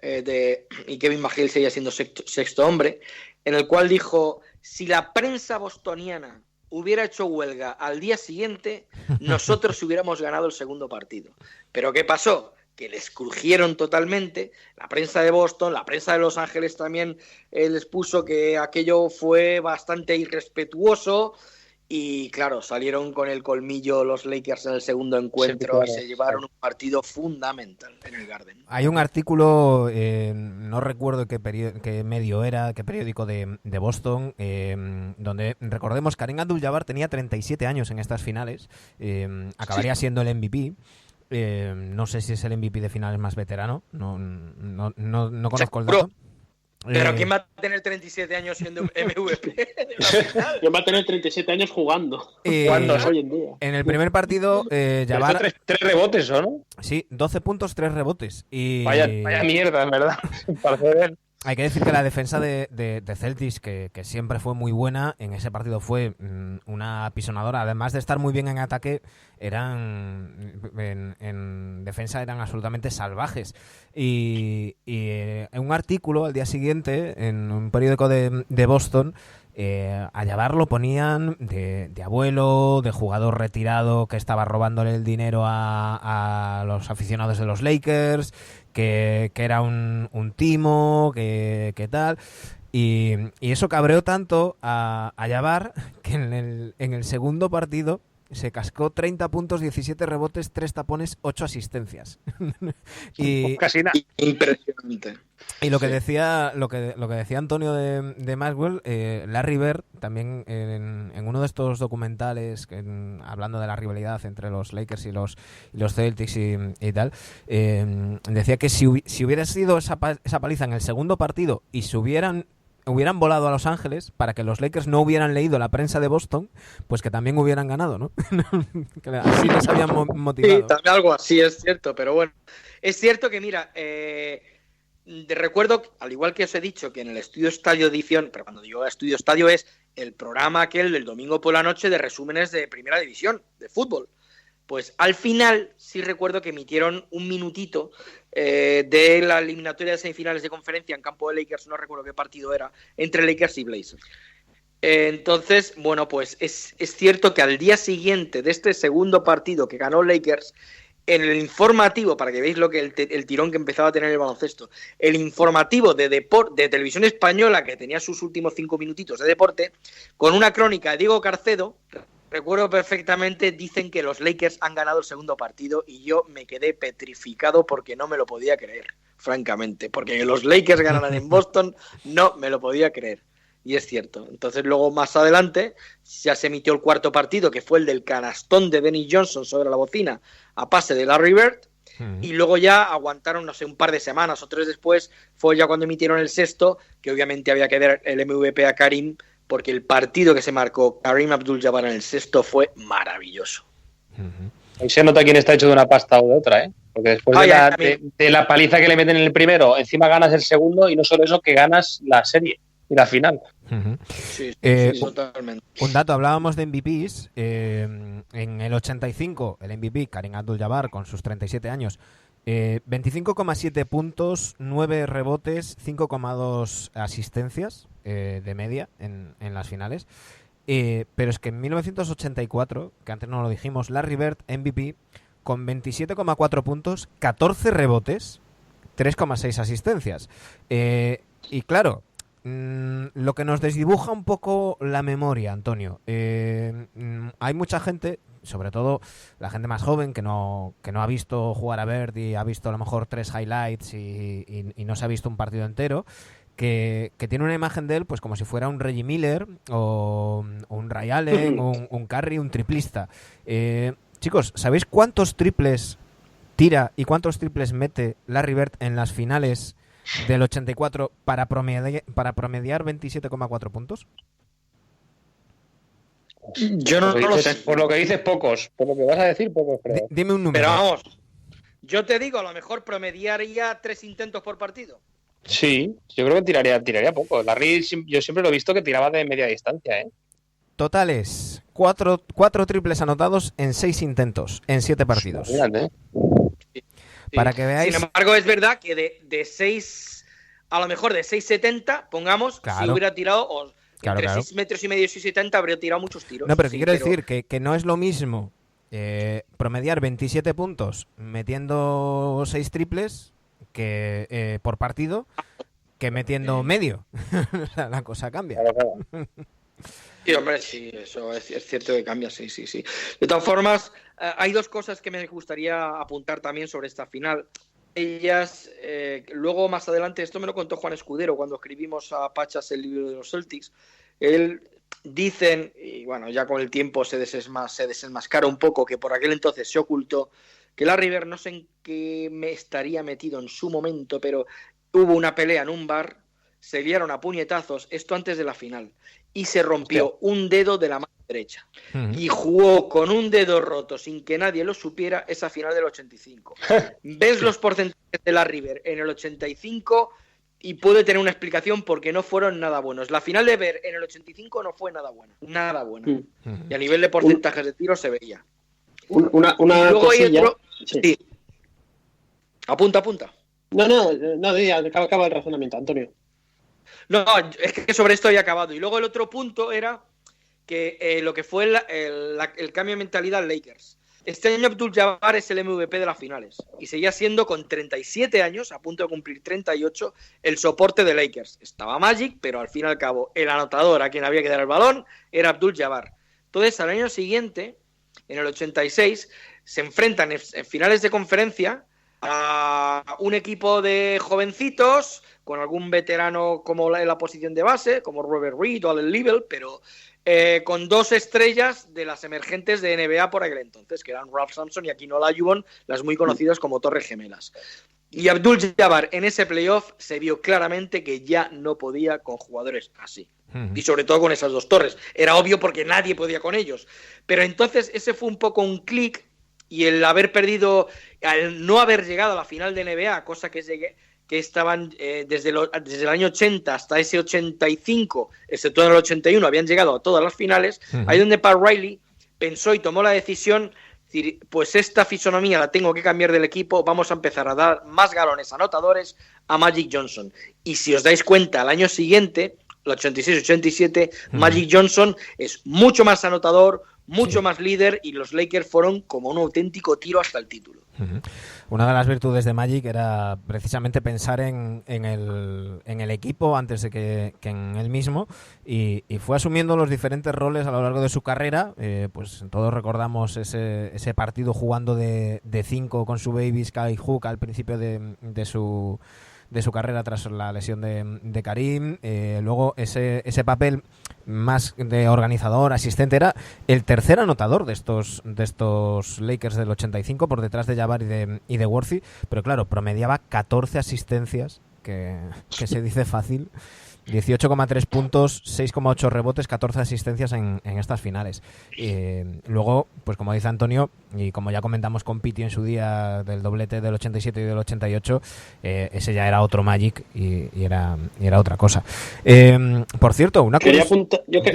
y Kevin McHale seguía siendo sexto hombre, en el cual dijo, si la prensa bostoniana hubiera hecho huelga al día siguiente, nosotros hubiéramos ganado el segundo partido. ¿Pero qué pasó? Que les crujieron totalmente. La prensa de Boston, la prensa de Los Ángeles también les puso que aquello fue bastante irrespetuoso. Y claro, salieron con el colmillo los Lakers en el segundo encuentro, sí, claro, y se llevaron un partido fundamental en el Garden. Hay un artículo, no recuerdo qué medio era, qué periódico de Boston, donde recordemos Kareem Abdul-Jabbar tenía 37 años en estas finales, acabaría siendo el MVP. No sé si es el MVP de finales más veterano, no conozco el dato. Pero ¿quién va a tener 37 años siendo MVP? ¿Quién va a tener 37 años jugando? ¿Cuándo? Hoy en día. En el primer partido, Jabbar... ¿Tres rebotes o no? Sí, 12 puntos, 3 rebotes. Y... Vaya mierda, en verdad. Parece bien. Hay que decir que la defensa de Celtics, que siempre fue muy buena, en ese partido fue una apisonadora. Además de estar muy bien en ataque, en defensa eran absolutamente salvajes. Y en un artículo al día siguiente, en un periódico de Boston, a Jabbar lo ponían de abuelo, de jugador retirado que estaba robándole el dinero a los aficionados de los Lakers, que era un timo, que tal. Y eso cabreó tanto a Jabbar que en el segundo partido se cascó 30 puntos, 17 rebotes, 3 tapones, 8 asistencias. Y casi nada. Impresionante. Y lo que decía Antonio de Maxwell, Larry Bird, también en uno de estos documentales, hablando de la rivalidad entre los Lakers y los Celtics y tal, decía que si hubiera sido esa paliza en el segundo partido y se hubieran volado a Los Ángeles para que los Lakers no hubieran leído la prensa de Boston, pues que también hubieran ganado, ¿no? Que así les habían motivado. Sí, también algo así es cierto, pero bueno. Es cierto que, mira, recuerdo, al igual que os he dicho, que en el Estudio Estadio Edición, pero cuando digo Estudio Estadio es el programa aquel del domingo por la noche de resúmenes de Primera División, de fútbol. Pues al final sí recuerdo que emitieron un minutito de la eliminatoria de semifinales de conferencia en campo de Lakers, no recuerdo qué partido era, entre Lakers y Blazers. Entonces, bueno, pues es cierto que al día siguiente de este segundo partido que ganó Lakers, en el informativo, para que veáis lo que el tirón que empezaba a tener el baloncesto, el informativo de Televisión Española, que tenía sus últimos 5 minutitos de deporte, con una crónica de Diego Carcedo, recuerdo perfectamente, dicen que los Lakers han ganado el segundo partido y yo me quedé petrificado porque no me lo podía creer, francamente. Porque que los Lakers ganaran en Boston no me lo podía creer. Y es cierto. Entonces luego más adelante ya se emitió el cuarto partido, que fue el del canastón de Dennis Johnson sobre la bocina a pase de Larry Bird. Y luego ya aguantaron, no sé, un par de semanas o 3 después, fue ya cuando emitieron el sexto, que obviamente había que dar el MVP a Karim, porque el partido que se marcó Karim Abdul-Jabbar en el sexto fue maravilloso. Ahí se nota quién está hecho de una pasta o de otra, ¿eh? Porque después de la paliza que le meten en el primero, encima ganas el segundo y no solo eso, que ganas la serie y la final. Sí, totalmente. Un dato, hablábamos de MVPs. En el 85, el MVP, Karim Abdul-Jabbar, con sus 37 años, 25,7 puntos, 9 rebotes, 5,2 asistencias de media en las finales. Pero es que en 1984, que antes no lo dijimos, Larry Bird, MVP, con 27,4 puntos, 14 rebotes, 3,6 asistencias. Y claro, lo que nos desdibuja un poco la memoria, Antonio, hay mucha gente, sobre todo la gente más joven, que no ha visto jugar a Bird y ha visto a lo mejor 3 highlights y no se ha visto un partido entero, que tiene una imagen de él pues como si fuera un Reggie Miller o un Ray Allen, un Curry, un triplista. Chicos, ¿sabéis cuántos triples tira y cuántos triples mete Larry Bird en las finales del 84 para promediar 27,4 puntos? Yo no lo sé. Por lo que dices, pocos. Por lo que vas a decir, pocos, creo. Dime un número. Pero vamos, yo te digo, a lo mejor promediaría 3 intentos por partido. Sí, yo creo que tiraría poco. Larry, yo siempre lo he visto que tiraba de media distancia, ¿eh? Totales, 4 triples anotados en 6 intentos, en 7 partidos. Fíjate. Sí. Para que veáis... Sin embargo, es verdad que de 6, a lo mejor de 6,70, pongamos, Claro. si hubiera tirado, entre 6 metros y medio y 6,70 habría tirado muchos tiros. No, pero quiero decir que no es lo mismo promediar 27 puntos metiendo 6 triples que por partido que metiendo medio. O sea, la cosa cambia. Claro. Sí, hombre, sí, eso es cierto que cambia, sí. De todas formas, hay 2 cosas que me gustaría apuntar también sobre esta final. Ellas, luego más adelante, esto me lo contó Juan Escudero cuando escribimos a Pachas el libro de los Celtics. Él dicen, y bueno, ya con el tiempo se desenmascara un poco, que por aquel entonces se ocultó que Larry Bird, no sé en qué me estaría metido en su momento, pero hubo una pelea en un bar, se liaron a puñetazos, esto antes de la final, y se rompió un dedo de la mano derecha. Y jugó con un dedo roto sin que nadie lo supiera esa final del 85. Ves los porcentajes de Larry Bird en el 85 y puede tener una explicación porque no fueron nada buenos. La final de Bird en el 85 no fue nada buena. Nada buena. Y a nivel de porcentajes de tiro se veía. Una y luego cosilla. hay otro... Sí. Sí. Apunta. No, acaba el razonamiento, Antonio. No, es que sobre esto había acabado. Y luego el otro punto era que lo que fue el cambio de mentalidad Lakers. Este año Abdul-Jabbar es el MVP de las finales y seguía siendo con 37 años, a punto de cumplir 38, el soporte de Lakers. Estaba Magic, pero al fin y al cabo el anotador a quien había que dar el balón era Abdul-Jabbar. Entonces al año siguiente, en el 86, se enfrentan en finales de conferencia a un equipo de jovencitos con algún veterano como en la posición de base, como Robert Reed o Allen Level, pero con 2 estrellas de las emergentes de NBA por aquel entonces, que eran Ralph Sampson y Akin Olajuwon, las muy conocidas como Torres Gemelas. Y Abdul-Jabbar en ese playoff se vio claramente que ya no podía con jugadores así. Y sobre todo con esas 2 torres. Era obvio porque nadie podía con ellos. Pero entonces ese fue un poco un clic, y el haber perdido, al no haber llegado a la final de NBA, cosa que estaban desde el año 80 hasta ese 85, excepto en el 81, habían llegado a todas las finales. Ahí donde Pat Riley pensó y tomó la decisión, decir, pues esta fisonomía la tengo que cambiar del equipo, vamos a empezar a dar más galones anotadores a Magic Johnson. Y si os dais cuenta, al año siguiente, el 86-87, Magic Johnson es mucho más anotador, mucho más líder, y los Lakers fueron como un auténtico tiro hasta el título. Una de las virtudes de Magic era precisamente pensar en el equipo antes de que en él mismo, y fue asumiendo los diferentes roles a lo largo de su carrera. Pues todos recordamos ese partido jugando de 5 con su baby Sky Hook al principio de su de su carrera tras la lesión de Karim. Luego ese papel más de organizador, asistente, era el tercer anotador de estos Lakers del 85 por detrás de Jabbar y de Worthy, pero claro, promediaba 14 asistencias, que se dice fácil. 18,3 puntos, 6,8 rebotes, 14 asistencias en estas finales. Luego, pues como dice Antonio, y como ya comentamos con Piti en su día del doblete del 87 y del 88, ese ya era otro Magic y era otra cosa. Por cierto, una cosa...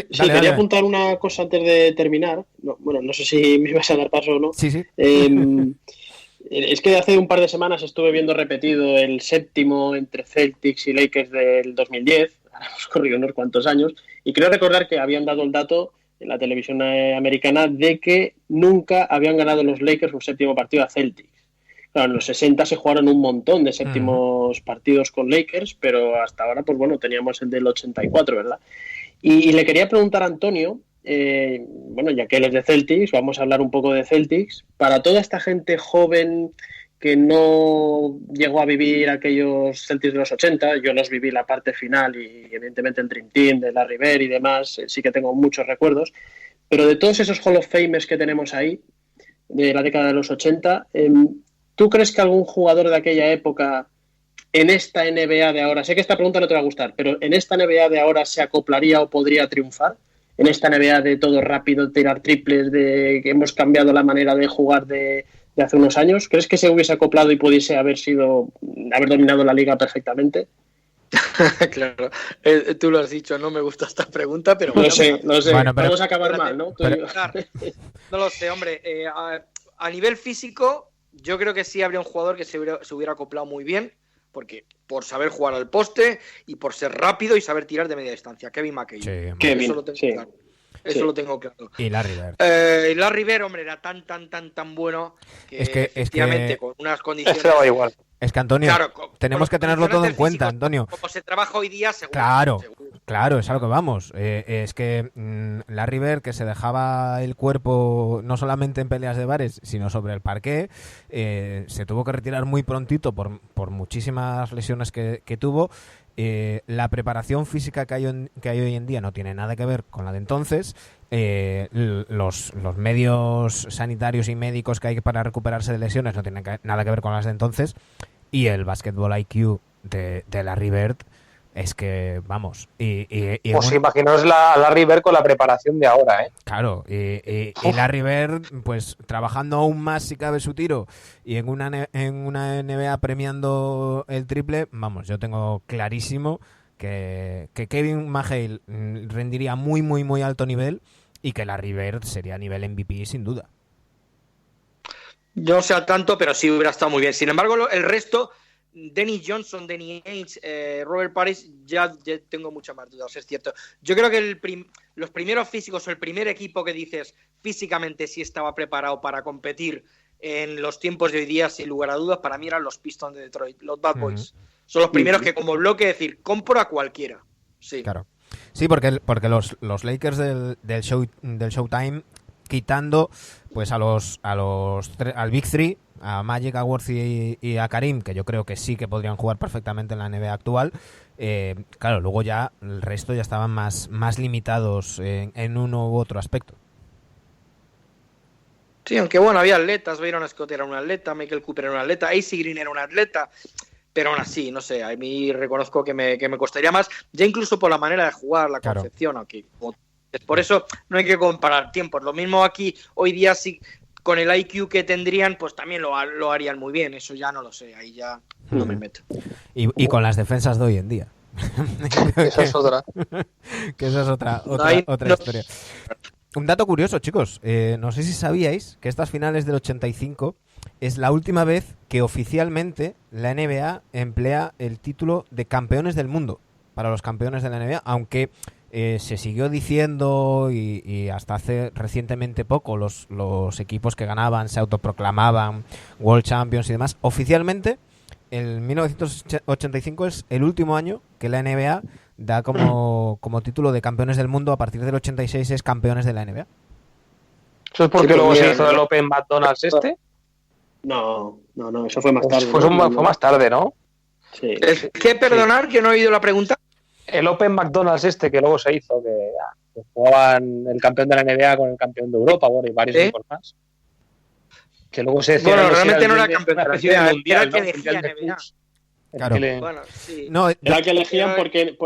Quería apuntar una cosa antes de terminar. No sé si me vas a dar paso o no. Sí. Es que hace un par de semanas estuve viendo repetido el séptimo entre Celtics y Lakers del 2010, hemos corrido unos cuantos años, y creo recordar que habían dado el dato en la televisión americana de que nunca habían ganado los Lakers un séptimo partido a Celtics. Claro, en los 60 se jugaron un montón de séptimos partidos con Lakers, pero hasta ahora, pues bueno, teníamos el del 84, ¿verdad? Y le quería preguntar a Antonio, ya que él es de Celtics, vamos a hablar un poco de Celtics. Para toda esta gente joven que no llegó a vivir aquellos Celtics de los 80, yo los viví la parte final y evidentemente el Dream Team de Larry Bird y demás, sí que tengo muchos recuerdos, pero de todos esos Hall of Famers que tenemos ahí, de la década de los 80, ¿tú crees que algún jugador de aquella época en esta NBA de ahora, sé que esta pregunta no te va a gustar, pero en esta NBA de ahora se acoplaría o podría triunfar? En esta NBA de todo rápido, tirar triples, de que hemos cambiado la manera de jugar de hace unos años, ¿crees que se hubiese acoplado y pudiese haber dominado la liga perfectamente? Claro, tú lo has dicho, no me gusta esta pregunta, pero... No sé, bueno, pero, vamos a acabar mal, ¿no? No lo sé, hombre, a nivel físico, yo creo que sí habría un jugador que se hubiera acoplado muy bien, porque por saber jugar al poste y por ser rápido y saber tirar de media distancia. Kevin McHale. Sí, eso lo tengo claro. Eso lo tengo claro. Y Larry Bird. Larry Bird, hombre, era tan bueno que efectivamente con unas condiciones... Eso da igual. Es que, Antonio, claro, tenemos que tenerlo todo en cuenta, Antonio. Como se trabaja hoy día, seguro. Claro, es a lo que vamos. Es que Larry Bird, que se dejaba el cuerpo no solamente en peleas de bares, sino sobre el parqué, se tuvo que retirar muy prontito por muchísimas lesiones que tuvo. La preparación física que hay hoy en día no tiene nada que ver con la de entonces. Los medios sanitarios y médicos que hay para recuperarse de lesiones no tienen nada que ver con las de entonces, y el basketball IQ de Larry Bird es que, vamos... Pues imaginaos a Larry Bird con la preparación de ahora, ¿eh? Claro, y Larry Bird, pues trabajando aún más si cabe su tiro, y en una NBA premiando el triple, vamos, yo tengo clarísimo que Kevin McHale rendiría muy, muy, muy alto nivel y que Larry Bird sería nivel MVP sin duda. Yo no sé al tanto, pero sí hubiera estado muy bien. Sin embargo, el resto... Danny Johnson, Danny Ainge, Robert Parrish, ya tengo muchas más dudas, es cierto. Yo creo que los primeros físicos o el primer equipo que dices físicamente sí estaba preparado para competir en los tiempos de hoy día, sin lugar a dudas, para mí eran los Pistons de Detroit, los Bad Boys. Son los primeros que como bloque decir, compro a cualquiera. Sí, claro. Sí, porque los Lakers del Showtime, quitando pues al Big Three, a Magic, a Worthy y a Karim, que yo creo que sí que podrían jugar perfectamente en la NBA actual, claro, luego ya el resto ya estaban más limitados en uno u otro aspecto. Sí, aunque bueno, había atletas, Byron Scott era un atleta, Michael Cooper era un atleta, AC Green era un atleta, pero aún así, no sé, a mí reconozco que me costaría más, ya incluso por la manera de jugar, la concepción, aquí. Por eso no hay que comparar tiempos. Lo mismo aquí, hoy día sí, con el IQ que tendrían, pues también lo harían muy bien. Eso ya no lo sé, ahí ya no me meto. Y con las defensas de hoy en día. Esa es otra. Que esa es otra historia. Un dato curioso, chicos. No sé si sabíais que estas finales del 85 es la última vez que oficialmente la NBA emplea el título de campeones del mundo para los campeones de la NBA, aunque se siguió diciendo y hasta hace recientemente poco los equipos que ganaban se autoproclamaban World Champions y demás. Oficialmente, el 1985 es el último año que la NBA da como título de campeones del mundo. A partir del 86 es campeones de la NBA. ¿Eso es porque luego se hizo el Open McDonald's este? No, eso fue más tarde. Fue más tarde, ¿no? Sí. Es que perdonar que no he oído la pregunta. El Open McDonald's que luego se hizo, que jugaban el campeón de la NBA con el campeón de Europa, bueno, y varios equipos más. Que luego se decía... Bueno, realmente no era campeón de la NBA, mundial, era el que ¿no? elegía NBA. Claro. Bueno, sí. No, Era que elegían porque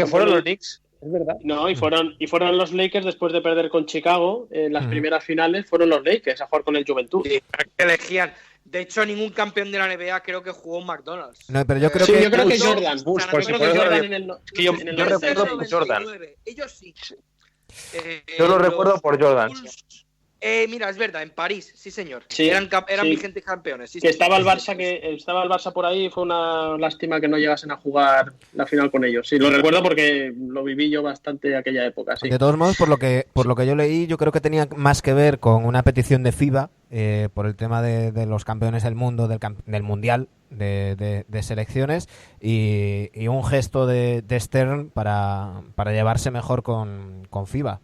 fueron los Knicks, es verdad. No, y fueron los Lakers después de perder con Chicago en las primeras finales, fueron los Lakers a jugar con el Juventud. Sí, que elegían. De hecho, ningún campeón de la NBA creo que jugó en McDonald's. No, pero yo creo yo creo que Jordan. Yo recuerdo por Jordan. Ellos sí. Yo lo recuerdo por Jordan. Mira, es verdad, en París, sí señor. Sí, eran sí. vigentes campeones. Sí, que sí, estaba sí, el Barça, estaba el Barça por ahí, fue una lástima que no llegasen a jugar la final con ellos. Sí, lo recuerdo porque lo viví yo bastante aquella época. Sí. De todos modos, por lo que yo leí, yo creo que tenía más que ver con una petición de FIBA por el tema de los campeones del mundo, del mundial de selecciones y un gesto de Stern para llevarse mejor con FIBA.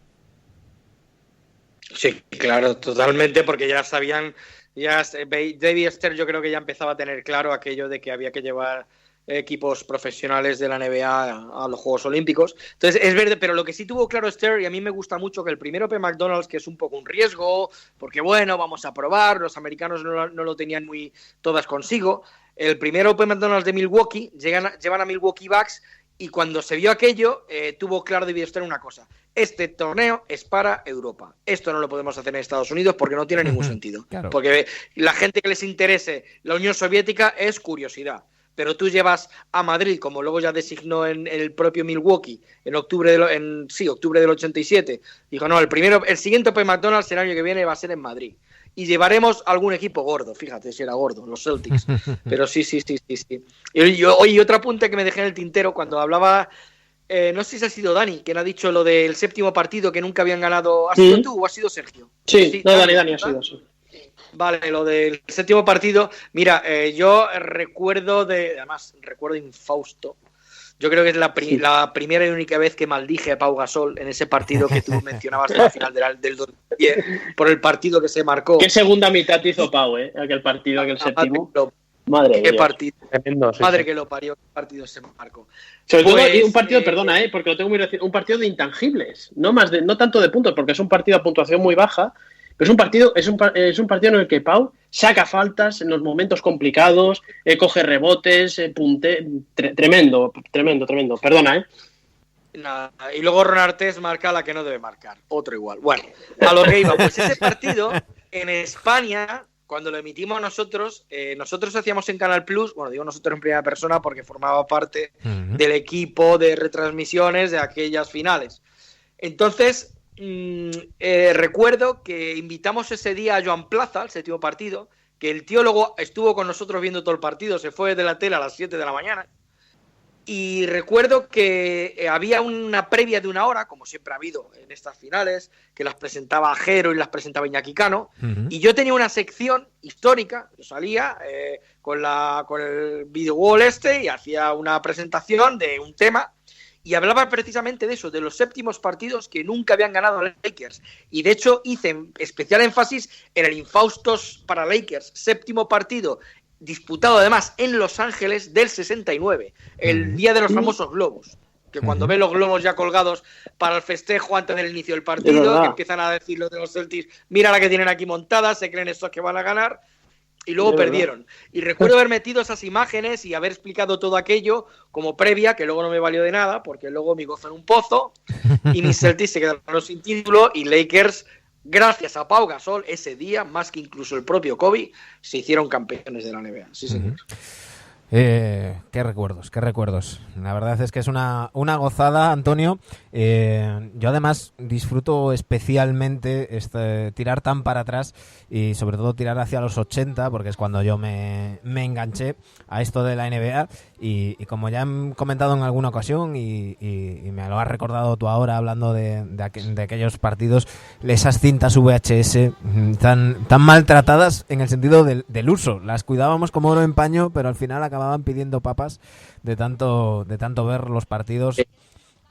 Sí, claro, totalmente, porque ya sabían, David Stern yo creo que ya empezaba a tener claro aquello de que había que llevar equipos profesionales de la NBA a los Juegos Olímpicos. Entonces, es verde, pero lo que sí tuvo claro Stern, y a mí me gusta mucho, que el primer Open McDonald's, que es un poco un riesgo, porque bueno, vamos a probar, los americanos no lo tenían muy todas consigo. El primer Open McDonald's de Milwaukee, llevan a Milwaukee Bucks, y cuando se vio aquello, tuvo claro David Stern una cosa: este torneo es para Europa. Esto no lo podemos hacer en Estados Unidos porque no tiene ningún sentido. Claro. Porque la gente que les interese la Unión Soviética es curiosidad. Pero tú llevas a Madrid, como luego ya designó en el propio Milwaukee, en octubre del 87, dijo, no, el siguiente Open McDonald's el año que viene va a ser en Madrid. Y llevaremos algún equipo gordo, fíjate si era gordo, los Celtics. Pero sí. Y otro apunte que me dejé en el tintero cuando hablaba, no sé si ha sido Dani, quien ha dicho lo del séptimo partido que nunca habían ganado. ¿Has sido tú o ha sido Sergio? Sí, no, Dani ha sido, sí. Vale, lo del séptimo partido, mira, yo recuerdo infausto. Yo creo que es la primera y única vez que maldije a Pau Gasol en ese partido que tú mencionabas en la final del 2010, por el partido que se marcó. ¿Qué segunda mitad hizo Pau, aquel partido, aquel séptimo? Madre qué partido. Tremendo, sí, madre que lo parió, qué partido se marcó. Sobre todo un partido, perdona, porque lo tengo muy reciente, un partido de intangibles, no tanto de puntos, porque es un partido a puntuación muy baja. Pero es un partido en el que Pau saca faltas en los momentos complicados, coge rebotes, tremendo. Perdona, Nada. Y luego Ron Artest marca la que no debe marcar. Otro igual. Bueno, a lo que iba. Pues ese partido en España, cuando lo emitimos nosotros hacíamos en Canal Plus, bueno, digo nosotros en primera persona porque formaba parte del equipo de retransmisiones de aquellas finales. Entonces... recuerdo que invitamos ese día a Joan Plaza, al séptimo partido, que el tío luego estuvo con nosotros viendo todo el partido, se fue de la tele a las 7 de la mañana, y recuerdo que había una previa de una hora, como siempre ha habido en estas finales, que las presentaba Jero y las presentaba Iñaki Cano, y yo tenía una sección histórica, yo salía con el video wall y hacía una presentación de un tema, y hablaba precisamente de eso, de los séptimos partidos que nunca habían ganado los Lakers. Y de hecho hice especial énfasis en el infaustos para Lakers, séptimo partido, disputado además en Los Ángeles del 69, el día de los famosos globos. Que cuando ven los globos ya colgados para el festejo antes del inicio del partido, que empiezan a decir los de los Celtics, mira la que tienen aquí montada, se creen estos que van a ganar. Y luego perdieron. Y recuerdo haber metido esas imágenes y haber explicado todo aquello como previa, que luego no me valió de nada, porque luego me gozo en un pozo y mis Celtics se quedaron sin título y Lakers, gracias a Pau Gasol, ese día, más que incluso el propio Kobe, se hicieron campeones de la NBA. Sí, señor. Qué recuerdos. La verdad es que es una gozada, Antonio. Yo además disfruto especialmente tirar tan para atrás y sobre todo tirar hacia los 80, porque es cuando yo me enganché a esto de la NBA y como ya he comentado en alguna ocasión y me lo has recordado tú ahora hablando de aquellos partidos, esas cintas VHS tan maltratadas en el sentido del uso, las cuidábamos como oro en paño, pero al final acababan pidiendo papas de tanto ver los partidos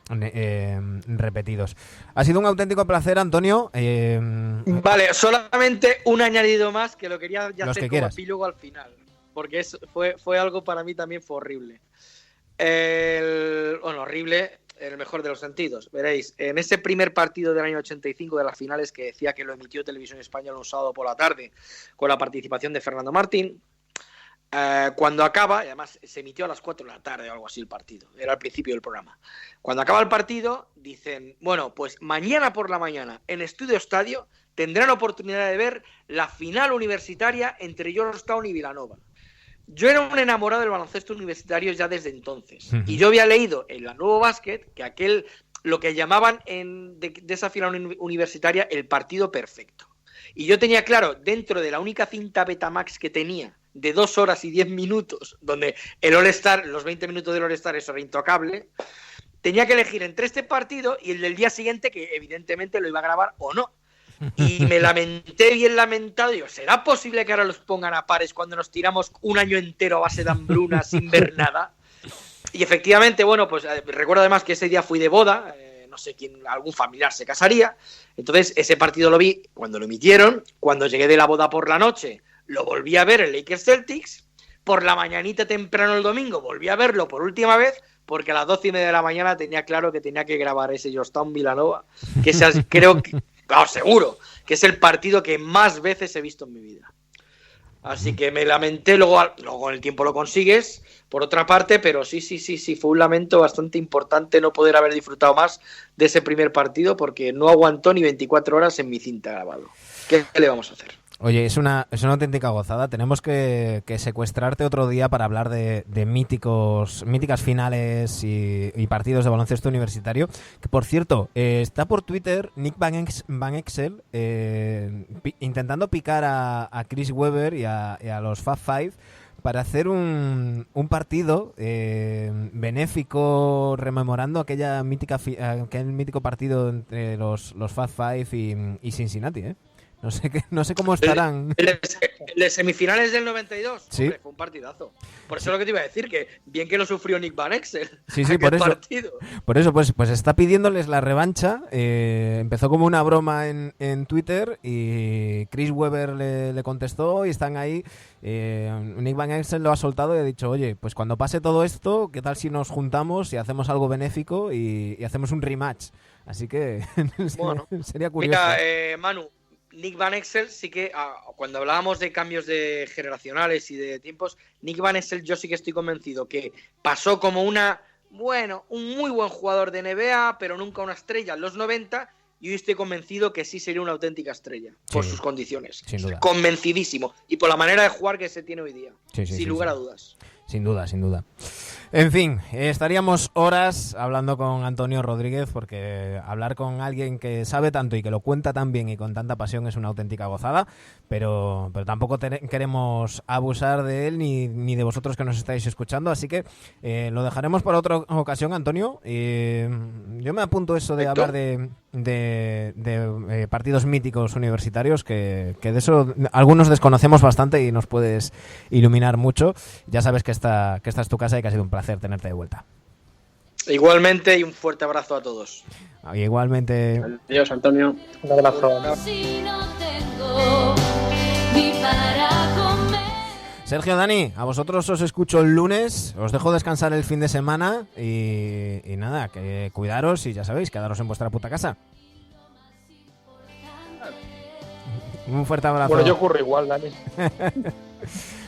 repetidos. Ha sido un auténtico placer, Antonio. Vale, solamente un añadido más que lo quería ya hacer como epílogo al final. porque fue algo para mí también fue horrible. Horrible, en el mejor de los sentidos. Veréis, en ese primer partido del año 85 de las finales que decía que lo emitió Televisión Española un sábado por la tarde con la participación de Fernando Martín, cuando acaba, y además se emitió a las 4 de la tarde o algo así el partido, era al principio del programa. Cuando acaba el partido, dicen, bueno, pues mañana por la mañana en Estudio Estadio tendrán oportunidad de ver la final universitaria entre Georgetown y Villanova. Yo era un enamorado del baloncesto universitario ya desde entonces. Y yo había leído en la Nuevo Basket que lo que llamaban de esa final universitaria el partido perfecto. Y yo tenía claro, dentro de la única cinta Betamax que tenía, de 2 horas y 10 minutos, donde el All-Star, los 20 minutos del All-Star, eso era intocable, tenía que elegir entre este partido y el del día siguiente, que evidentemente lo iba a grabar o no. Y me lamenté bien lamentado. Digo, ¿será posible que ahora los pongan a pares cuando nos tiramos un año entero a base de hambruna sin ver nada? Y efectivamente, bueno, pues recuerdo además que ese día fui de boda, no sé quién, algún familiar se casaría. Entonces ese partido lo vi cuando lo emitieron. Cuando llegué de la boda por la noche, lo volví a ver en Lakers Celtics. Por la mañanita temprano el domingo volví a verlo por última vez, porque a las 12:30 de la mañana tenía claro que tenía que grabar ese Georgetown Villanova, que creo que, seguro, que es el partido que más veces he visto en mi vida. Así que me lamenté, luego con el tiempo lo consigues, por otra parte, pero sí, fue un lamento bastante importante no poder haber disfrutado más de ese primer partido, porque no aguantó ni 24 horas en mi cinta grabado. ¿Qué le vamos a hacer? Oye, es una auténtica gozada. Tenemos que secuestrarte otro día para hablar de míticas finales y partidos de baloncesto universitario. Que, por cierto, está por Twitter Nick Van Exel intentando picar a Chris Webber y a los Fab Five para hacer un partido benéfico rememorando aquel mítico partido entre los Fab Five y Cincinnati, ¿eh? No sé cómo estarán. El de semifinales del 92, ¿sí? Hombre, fue un partidazo. Por eso es lo que te iba a decir, que bien que lo sufrió Nick Van Exel. Sí, por eso. Partido. Por eso, pues está pidiéndoles la revancha. Empezó como una broma en Twitter y Chris Webber le contestó y están ahí. Nick Van Exel lo ha soltado y ha dicho, oye, pues cuando pase todo esto, ¿qué tal si nos juntamos y hacemos algo benéfico y hacemos un rematch? Así que bueno, sería curioso. Mira, Manu, Nick Van Exel sí que, cuando hablábamos de cambios generacionales y de tiempos, Nick Van Exel yo sí que estoy convencido que pasó como un muy buen jugador de NBA, pero nunca una estrella en los 90, y hoy estoy convencido que sí sería una auténtica estrella, por sus condiciones. Sin duda. Convencidísimo. Y por la manera de jugar que se tiene hoy día. Sin lugar a dudas. Sin duda. En fin, estaríamos horas hablando con Antonio Rodríguez, porque hablar con alguien que sabe tanto y que lo cuenta tan bien y con tanta pasión es una auténtica gozada, pero tampoco queremos abusar de él ni de vosotros que nos estáis escuchando, así que lo dejaremos para otra ocasión, Antonio. Yo me apunto eso de hablar de partidos míticos universitarios, que de eso algunos desconocemos bastante y nos puedes iluminar mucho. Ya sabes que esta es tu casa y que ha sido un placer tenerte de vuelta. Igualmente, y un fuerte abrazo a todos. Igualmente. Adiós, Antonio. Un abrazo. Sergio, Dani, a vosotros os escucho el lunes, os dejo descansar el fin de semana y nada, que cuidaros y ya sabéis, quedaros en vuestra puta casa. Un fuerte abrazo. Bueno, yo ocurro igual, Dani.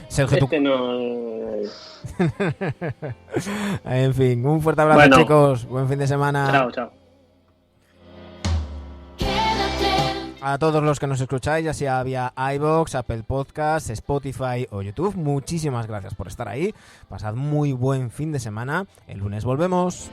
Sergio, no... En fin, un fuerte abrazo, chicos. Buen fin de semana. Chao. A todos los que nos escucháis, ya sea vía iVoox, Apple Podcasts, Spotify o YouTube, muchísimas gracias por estar ahí. Pasad muy buen fin de semana. El lunes volvemos.